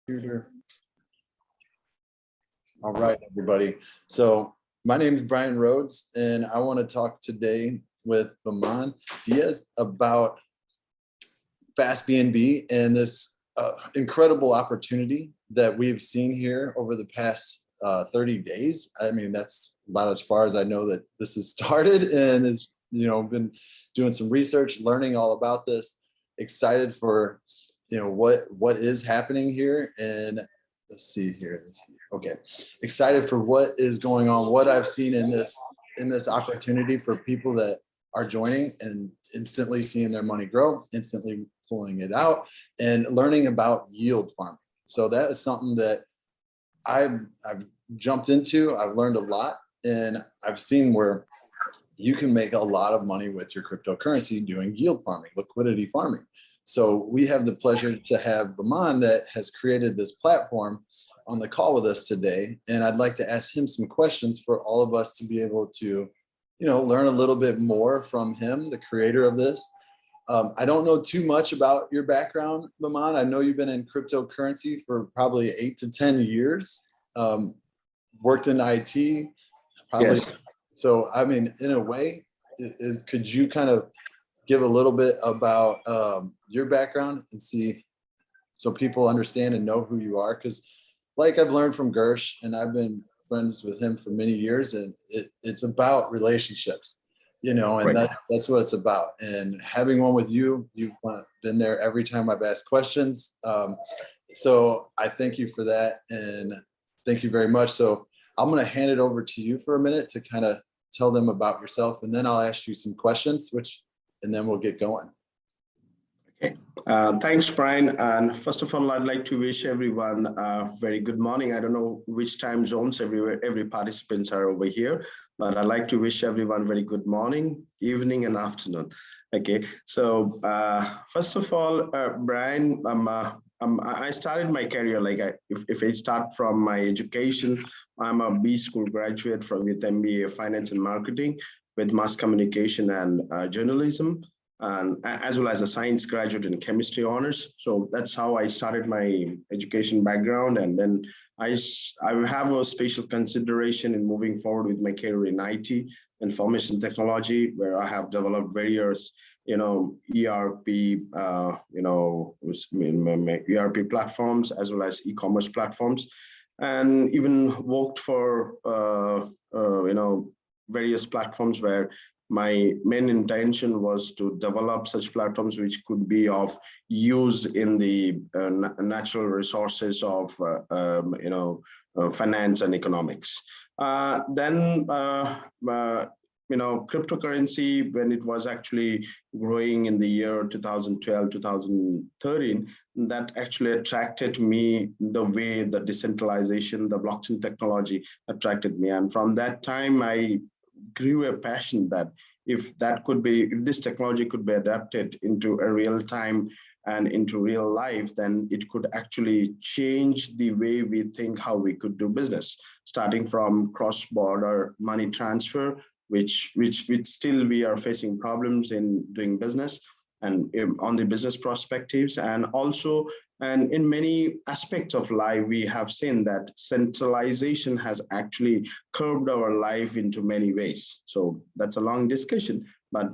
Computer. All right, everybody. So my name is Brian Rhodes, and I want to talk today with Vermont Diaz about FastBNB and this incredible opportunity that we've seen here over the past 30 days. I mean, that's about as far as I know that this has started, and is, been doing some research, learning all about this. Excited for what is happening here, and let's see here. Okay, excited for what is going on, what I've seen in this opportunity for people that are joining and instantly seeing their money grow, instantly pulling it out, and learning about yield farming. So that is something that I've jumped into. I've learned a lot, and I've seen where you can make a lot of money with your cryptocurrency doing yield farming, liquidity farming. So we have the pleasure to have Vermont that has created this platform on the call with us today. And I'd like to ask him some questions for all of us to be able to, learn a little bit more from him, the creator of this. I don't know too much about your background, Vermont. I know you've been in cryptocurrency for probably 8 to 10 years, worked in IT, probably. Yes. So, I mean, in a way, could you kind of give a little bit about your background and see, so people understand and know who you are? Because like I've learned from Gersh, and I've been friends with him for many years, and it's about relationships, and right. That's what it's about. And having one with you, you've been there every time I've asked questions. So I thank you for that, and thank you very much. So I'm going to hand it over to you for a minute to kind of tell them about yourself, and then I'll ask you some questions, and then we'll get going. Okay. Thanks, Brian. And first of all, I'd like to wish everyone a very good morning. I don't know which time zones every participants are over here, but I'd like to wish everyone very good morning, evening, and afternoon. Okay. So first of all, Brian, I started my career, if I start from my education, I'm a B school graduate with MBA Finance and Marketing with Mass Communication and Journalism, and as well as a science graduate in chemistry honors. So that's how I started my education background. And then I have a special consideration in moving forward with my career in IT, information technology, where I have developed various ERP, ERP platforms, as well as e-commerce platforms, and even worked for, various platforms where my main intention was to develop such platforms which could be of use in the natural resources of, finance and economics. Cryptocurrency, when it was actually growing in the year 2012, 2013, that actually attracted me the way the decentralization, the blockchain technology attracted me. And from that time, I grew a passion that if this technology could be adapted into a real time and into real life, then it could actually change the way we think how we could do business, starting from cross-border money transfer, which still we are facing problems in doing business and on the business perspectives, and also in many aspects of life, we have seen that centralization has actually curbed our life into many ways. So that's a long discussion. But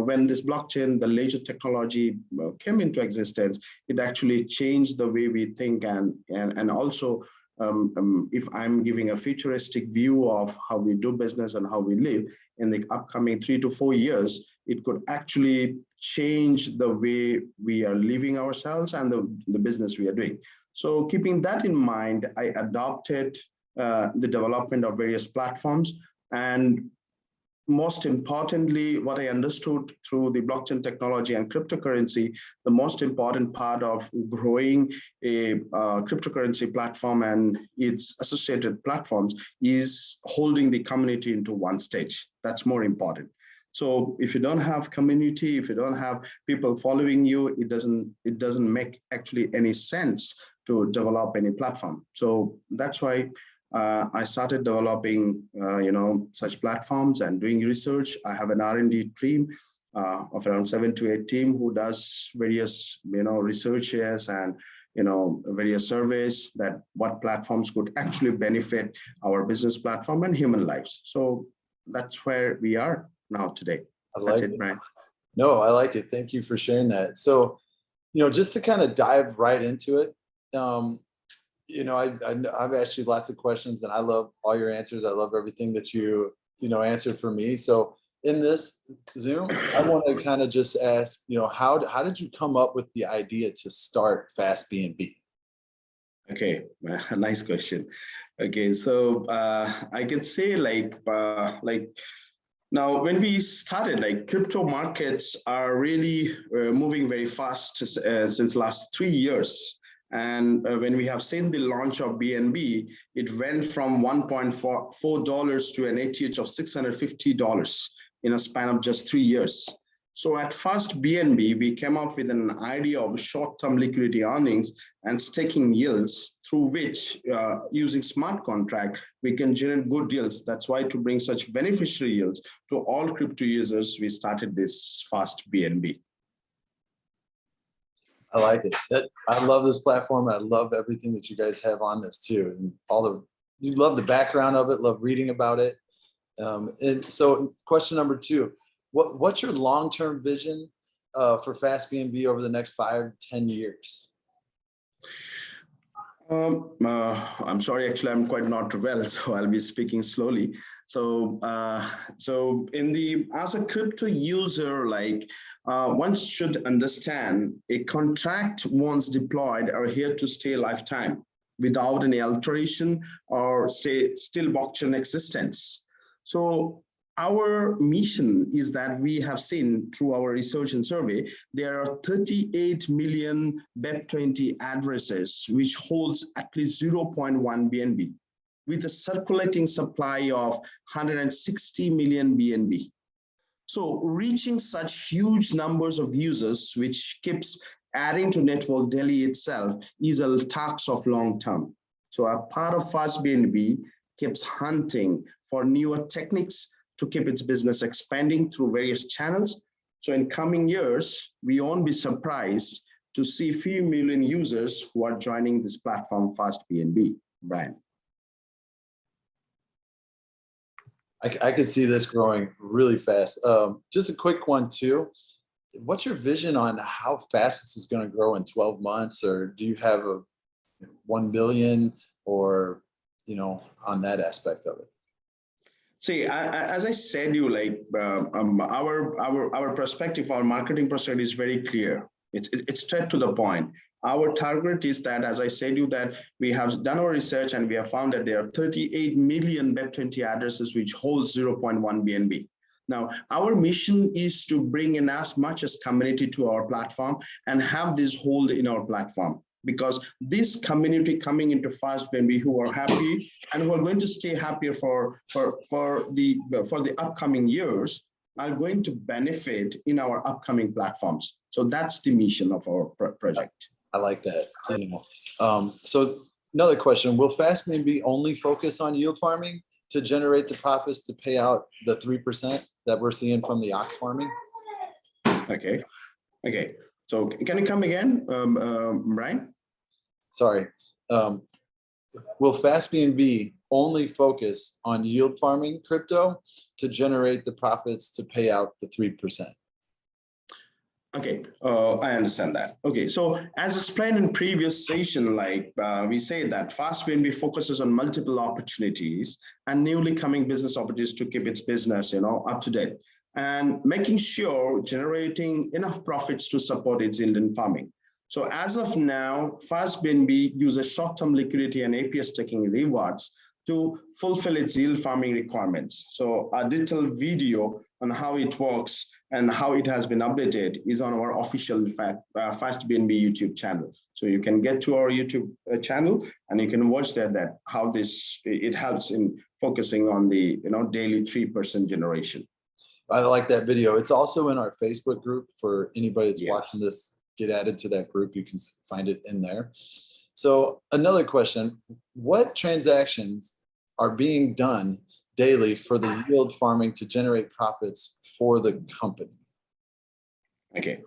when this blockchain, the ledger technology came into existence, it actually changed the way we think, and also if I'm giving a futuristic view of how we do business and how we live in the upcoming 3 to 4 years, it could actually change the way we are living ourselves and the business we are doing. So keeping that in mind, I adopted the development of various platforms. And most importantly, what I understood through the blockchain technology and cryptocurrency, the most important part of growing a cryptocurrency platform and its associated platforms is holding the community into one stage. That's more important. So if you don't have community, if you don't have people following you, it doesn't make actually any sense to develop any platform. So that's why I started developing, such platforms and doing research. I have an R&D team of around 7 to 8 team who does various, researches and various surveys that what platforms could actually benefit our business platform and human lives. So that's where we are now today. That's it, Brian. No, I like it. Thank you for sharing that. So, just to kind of dive right into it, I've asked you lots of questions and I love all your answers. I love everything that you answered for me. So in this Zoom, I want to kind of just ask, how did you come up with the idea to start FastBNB? Okay, nice question. Okay, so I can say now, when we started, crypto markets are really moving very fast since last 3 years. And when we have seen the launch of BNB, it went from $1.4 to an ATH of $650 in a span of just 3 years. So at FastBNB, we came up with an idea of short-term liquidity earnings and staking yields through which, using smart contract, we can generate good yields. That's why to bring such beneficial yields to all crypto users, we started this FastBNB. I like it. I love this platform. I love everything that you guys have on this too. And you love the background of it, love reading about it. And so question number 2, what's your long-term vision for FastBNB over the next 5-10 years? I'm sorry, actually, I'm quite not well, so I'll be speaking slowly. So, as a crypto user, one should understand a contract once deployed are here to stay lifetime without any alteration or still blockchain existence. So our mission is that we have seen through our research and survey, there are 38 million BEP-20 addresses, which holds at least 0.1 BNB with a circulating supply of 160 million BNB. So reaching such huge numbers of users, which keeps adding to network daily itself, is a task of long term. So a part of FastBNB keeps hunting for newer techniques to keep its business expanding through various channels. So in coming years, we won't be surprised to see few million users who are joining this platform, FastBNB. Brian. I could see this growing really fast. Just a quick one too. What's your vision on how fast this is going to grow in 12 months? Or do you have a 1 billion or, on that aspect of it? See, as I said, our perspective, our marketing perspective is very clear. It's straight to the point. Our target is that, as I said, that we have done our research and we have found that there are 38 million BEP-20 addresses which hold 0.1 BNB. Now, our mission is to bring in as much as community to our platform and have this hold in our platform, because this community coming into FastBNB who are happy and who are going to stay happier for the upcoming years are going to benefit in our upcoming platforms. So that's the mission of our project. I like that. So another question, will FastBNB only focus on yield farming to generate the profits to pay out the 3% that we're seeing from the ox farming? Okay. So can you come again, Brian? Sorry. Will FastBNB only focus on yield farming crypto to generate the profits to pay out the 3%? Okay, I understand that. Okay, so as explained in previous session, we say that FastBNB focuses on multiple opportunities and newly coming business opportunities to keep its business, up to date, and making sure generating enough profits to support its yield farming. So as of now, FastBNB uses short-term liquidity and APS staking rewards to fulfill its yield farming requirements. So a detailed video on how it works and how it has been updated is on our official FastBNB YouTube channel. So you can get to our YouTube channel and you can watch that how it helps in focusing on the daily 3% generation. I like that video. It's also in our Facebook group for anybody that's watching this. Get added to that group. You can find it in there. So another question, what transactions are being done daily for the yield farming to generate profits for the company? Okay.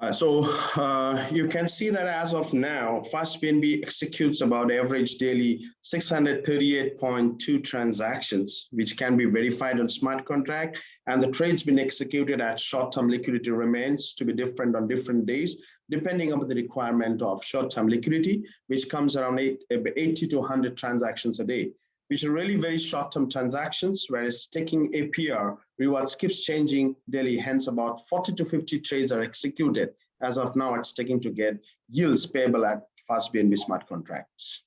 You can see that as of now, FastBNB executes about average daily 638.2 transactions, which can be verified on smart contract, and the trades being executed at short-term liquidity remains to be different on different days, depending on the requirement of short-term liquidity, which comes around 80 to 100 transactions a day, which are really very short-term transactions, whereas staking APR rewards keeps changing daily. Hence, about 40 to 50 trades are executed as of now at staking to get yields payable at FastBNB smart contracts.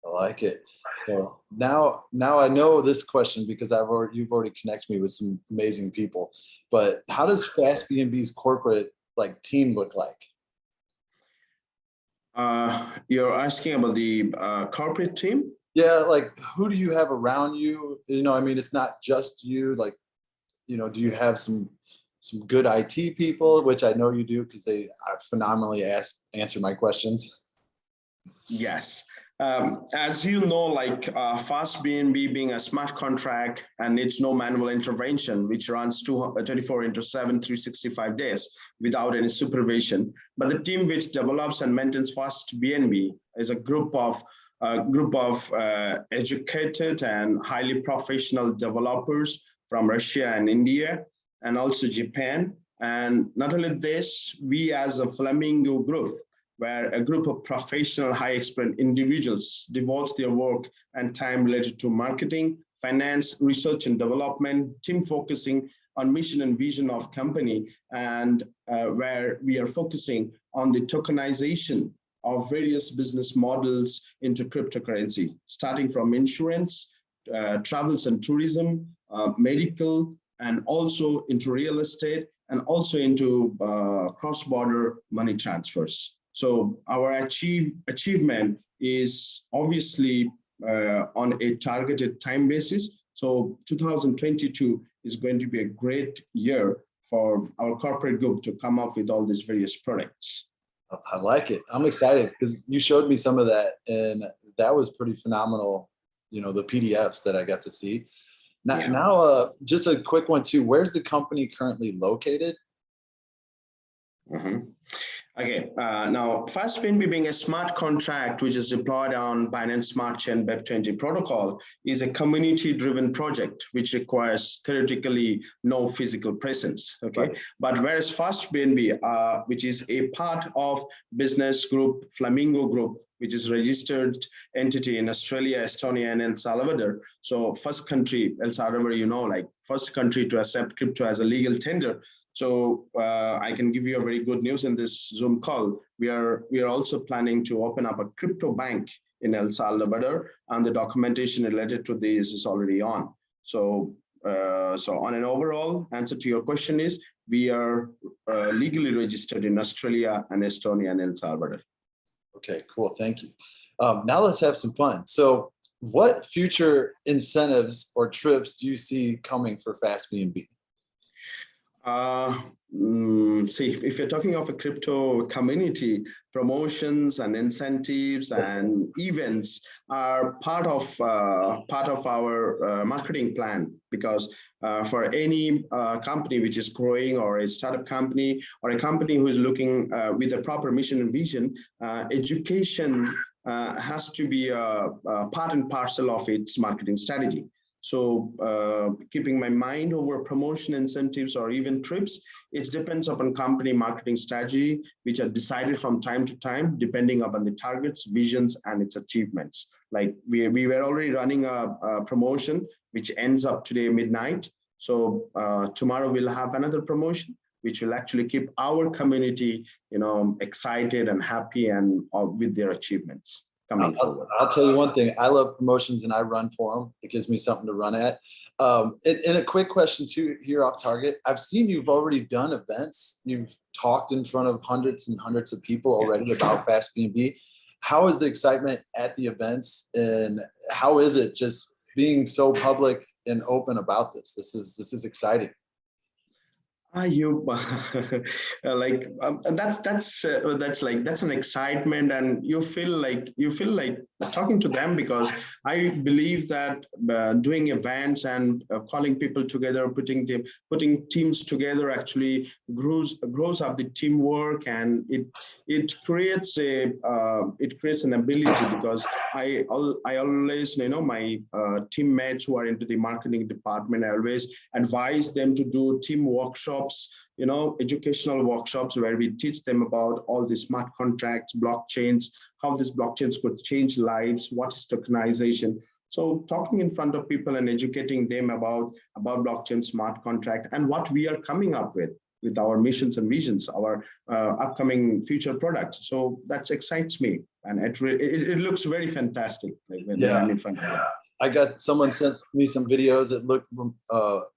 I like it. So now I know this question because you've already connected me with some amazing people. But how does FastBNB's corporate team look like? You're asking about the corporate team? Yeah, who do you have around you? I mean, it's not just you. Do you have some good IT people, which I know you do because they phenomenally answer my questions? Yes. As you know, FastBNB being a smart contract and needs no manual intervention, which runs 24/7, 365 days without any supervision. But the team which develops and maintains FastBNB is a group of educated and highly professional developers from Russia and India, and also Japan. And not only this, we as a Flamingo group, where a group of professional, high experienced individuals devotes their work and time related to marketing, finance, research and development, team focusing on mission and vision of company, and where we are focusing on the tokenization of various business models into cryptocurrency, starting from insurance, travels and tourism, medical, and also into real estate, and also into cross-border money transfers. So our achievement is obviously on a targeted time basis. So 2022 is going to be a great year for our corporate group to come up with all these various products. I like it. I'm excited because you showed me some of that, and that was pretty phenomenal. The PDFs that I got to see. Now, just a quick one too. Where's the company currently located? Okay, now FastBNB being a smart contract which is deployed on Binance Smart Chain BEP-20 protocol is a community-driven project which requires theoretically no physical presence. Okay, right. But whereas FastBNB, which is a part of business group Flamingo Group, which is registered entity in Australia, Estonia, and El Salvador. So first country, El Salvador, first country to accept crypto as a legal tender. So I can give you a very good news in this Zoom call. We are also planning to open up a crypto bank in El Salvador, and the documentation related to this is already on. So on an overall answer to your question is, we are legally registered in Australia and Estonia and El Salvador. Okay, cool. Thank you. Now let's have some fun. So what future incentives or trips do you see coming for FastBNB? See, if you're talking of a crypto community, promotions and incentives and events are part of our marketing plan, because for any company which is growing, or a startup company, or a company who is looking with a proper mission and vision, education has to be a part and parcel of its marketing strategy. So keeping my mind over promotion incentives or even trips, it depends upon company marketing strategy, which are decided from time to time, depending upon the targets, visions, and its achievements. Like we were already running a promotion, which ends up today midnight. So tomorrow we'll have another promotion, which will actually keep our community, excited and happy and with their achievements. I'll tell you one thing. I love promotions and I run for them. It gives me something to run at. And a quick question too here off target. I've seen you've already done events. You've talked in front of hundreds and hundreds of people already about FastBNB. How is the excitement at the events, and how is it just being so public and open about this? This is exciting. You like and that's an excitement, and you feel like talking to them, because I believe that doing events and calling people together, putting teams together actually grows up the teamwork, and it creates an ability, because I always, my teammates who are into the marketing department, I always advise them to do team workshops, educational workshops, where we teach them about all the smart contracts, blockchains, how these blockchains could change lives, what is tokenization. So talking in front of people and educating them about blockchain, smart contract, and what we are coming up with our missions and visions, our upcoming future products. So that excites me, and it looks very fantastic, like when I'm in front of them. I got someone sent me some videos that look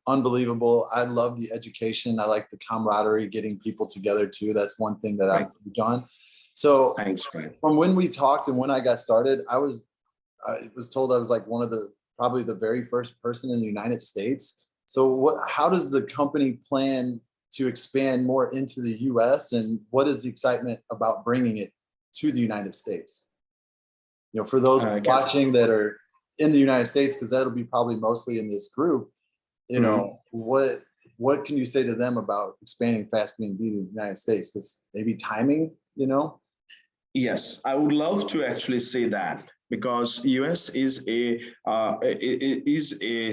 unbelievable. I love the education. I like the camaraderie, getting people together too. That's one thing that I've done. So thanks, Brian. From when we talked and when I got started, I was told I was like probably the very first person in the United States. So how does the company plan to expand more into the US, and what is the excitement about bringing it to the United States? For those watching that are in the United States, because that'll be probably mostly in this group, what can you say to them about expanding FastBNB to the United States? Because maybe timing, Yes, I would love to actually say that, because US is a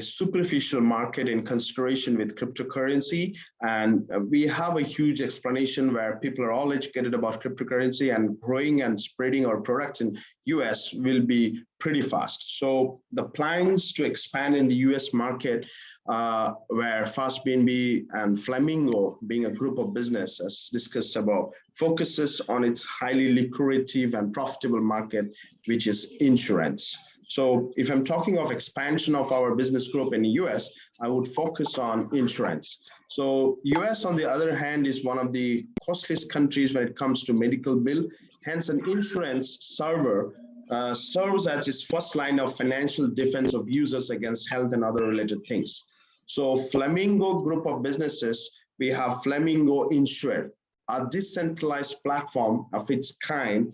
superficial market in consideration with cryptocurrency, and we have a huge explanation where people are all educated about cryptocurrency, and growing and spreading our products in US will be pretty fast. So the plans to expand in the US market, where FastBNB and Flamingo, being a group of business as discussed above, focuses on its highly lucrative and profitable market, which is insurance. So if I'm talking of expansion of our business group in the US, I would focus on insurance. So US, on the other hand, is one of the costliest countries when it comes to medical bill. Hence, an insurance server serves as its first line of financial defense of users against health and other related things. So Flamingo group of businesses, we have Flamingo Insure, a decentralized platform of its kind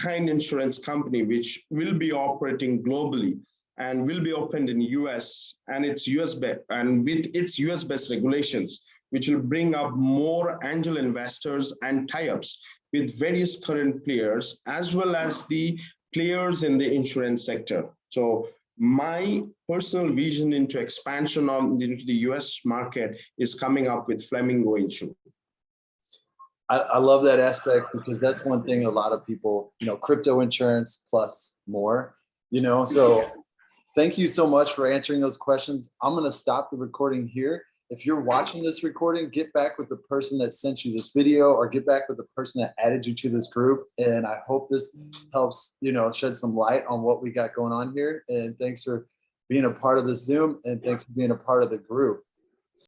insurance company, which will be operating globally and will be opened in the US, and it's US-based, and with its US-based regulations, which will bring up more angel investors and tie-ups with various current players, as well as the players in the insurance sector. So my personal vision into expansion into the US market is coming up with Flamingo Insure. I love that aspect, because that's one thing a lot of people, crypto insurance plus more, so thank you so much for answering those questions. I'm going to stop the recording here. If you're watching this recording, get back with the person that sent you this video, or get back with the person that added you to this group. And I hope this helps, shed some light on what we got going on here. And thanks for being a part of the Zoom, and thanks for being a part of the group.